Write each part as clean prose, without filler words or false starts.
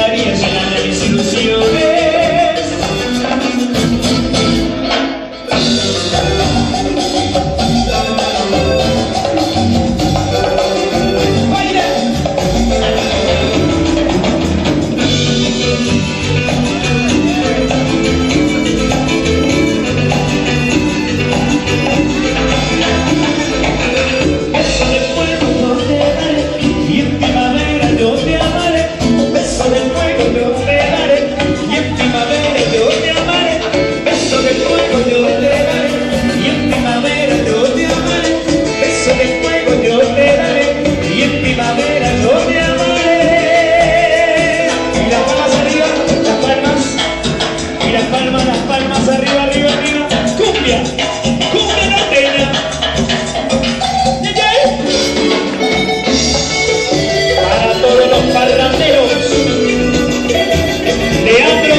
dejaría llenar de mis ilusiones. ¡Baila! Beso de fuego yo te daré y en primavera yo te amaré. Beso de fuego yo te daré y en primavera yo te amaré. Beso de fuego yo te daré y en primavera yo te amaré. Beso de fuego yo te daré y en primavera yo te amaré. Y las palmas arriba, las palmas. Y las palmas arriba, arriba, arriba. Cumbia, cumbia norteña. Para todos los parranderos, Leandro,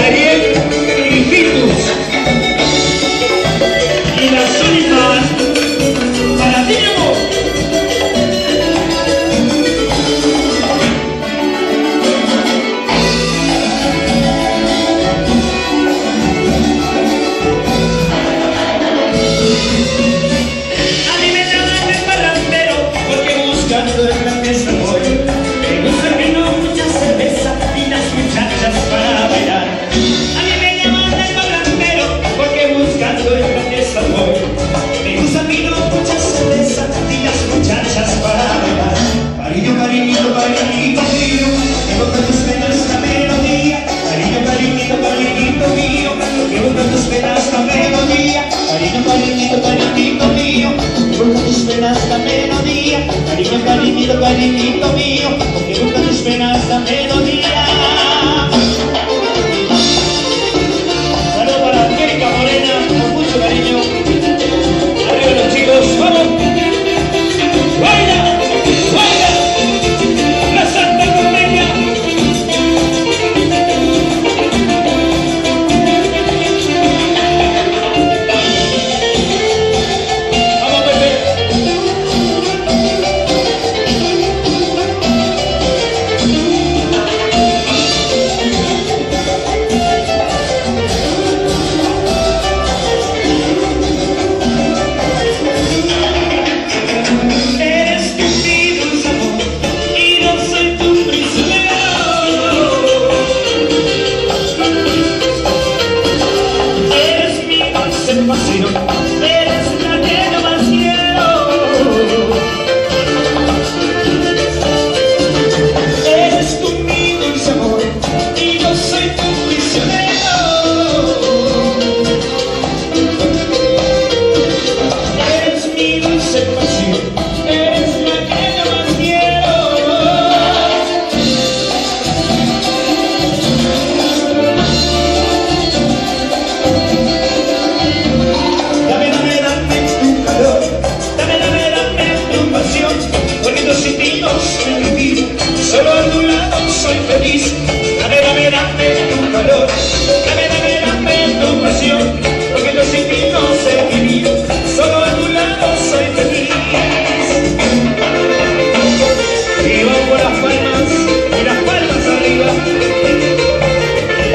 Ariel y Fitus, y la Sullivan, para ti, amor. A mí me llaman el parrandero porque buscando el gran desarrollo. Me gusta que no mucha cerveza y las muchachas para bailar. A mí me llaman el parrandero porque buscando el gran desarrollo. Me gusta que no mucha cerveza y las muchachas para bailar. Cariño, cariñito, cariñito mío, llevo con tus penas la melodía. Cariño, cariñito, cariñito mío, llevo con tus penas la melodía. Cariño, cariñito, cariñito mío, llevo con tus penas la melodía. Cariño, cariñito, cariñito mío, llevo con tus penas la melodía. Saludos para Angélica Morena, con mucho cariño. Arriba los chicos, vamos. ¡Baila! ¡Baila! ¡La Santa Cornelia! ¡Vamos, Pepe! Eres mi dulce amor y yo soy tu prisionero. Eres mi dulce pasión, eres la que yo más quiero. Eres tú mi dulce amor y yo soy tu prisionero. Eres mi dulce pasión, eres la que yo más quiero. Dame, dame, dame tu calor, dame, dame, dame tu pasión, porque yo sin ti no soy vivir, solo a tu lado soy feliz. Dame, dame, dame tu calor, dame, dame, dame tu pasión, porque yo sin ti no sé vivir, solo a tu lado soy feliz. Y vamos por las palmas, y las palmas arriba.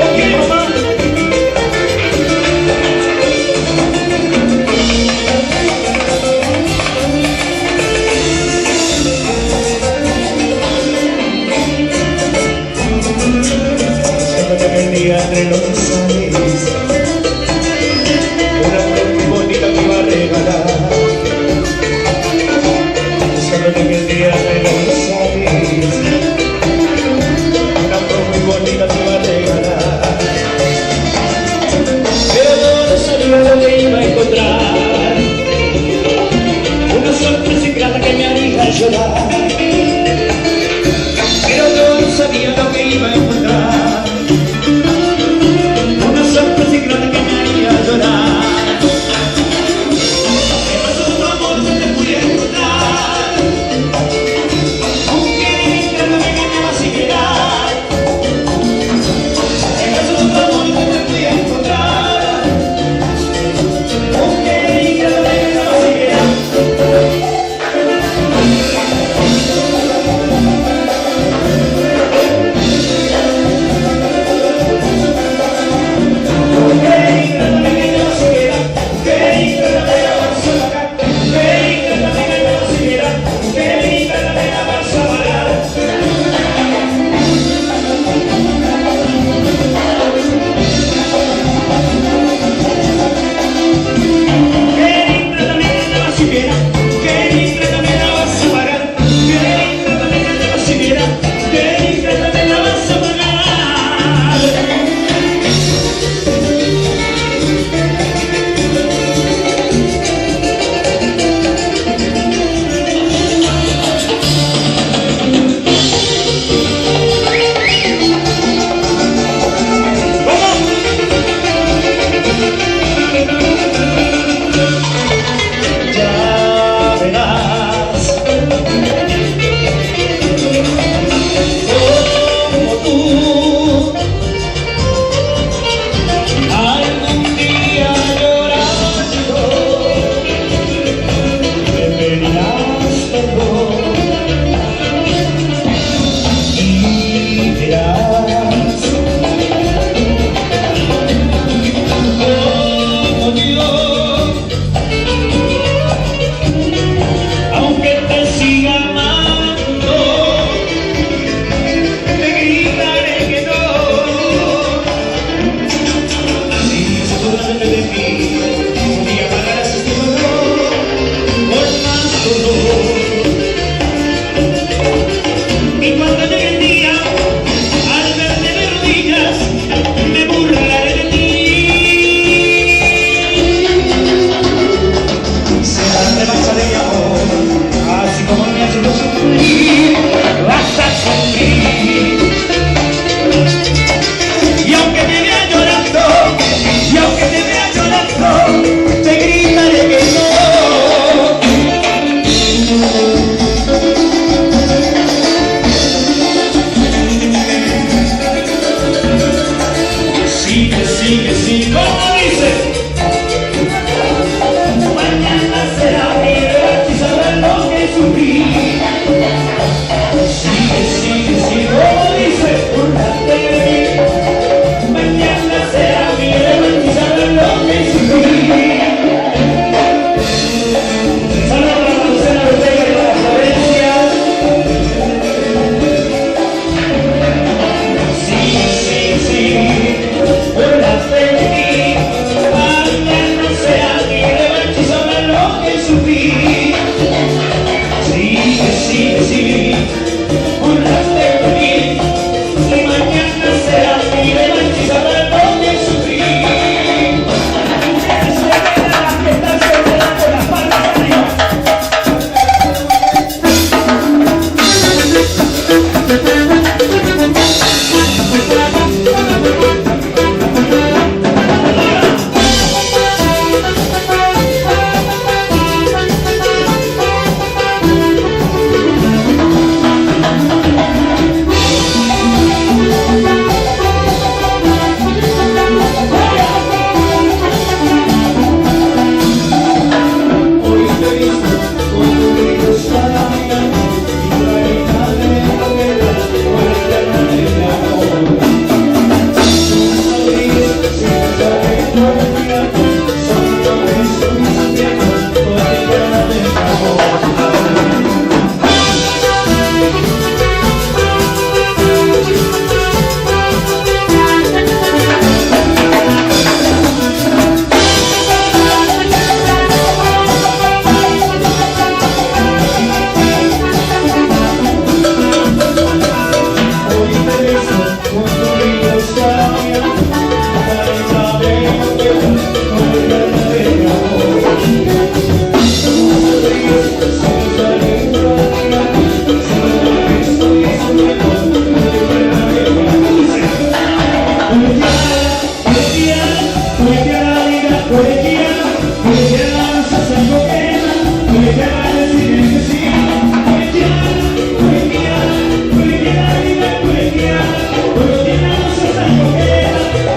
Ok, mamá. Siempre que bendiga entre los años, una flor muy bonita te iba a regalar. Solo que bendiga entre los años, una flor muy bonita te iba a regalar. Pero yo no sabía lo que iba a encontrar, una sorpresa ingrata que me haría llorar. Pero yo no sabía lo que iba a encontrar, una sorpresa ingrata que me haría llorar. ¿Qué pasó tu amor? No te pude encontrar, aunque ingrata me vas a quedar. ¿Qué pasó tu amor? No te pude encontrar, aunque ingrata me vas a quedar.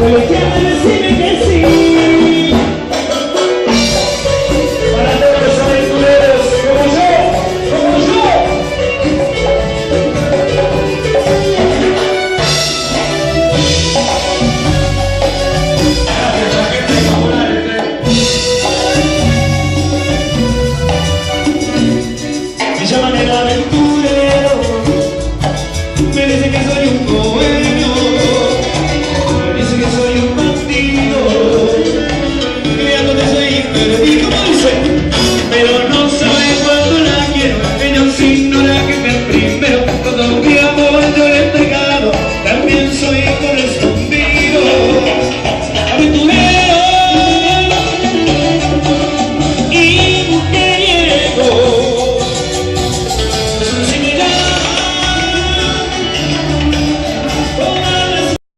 Volteame y decime que sí. Para todos los aventureros como yo, como yo. Gracias a la gente de Populares. Me llaman el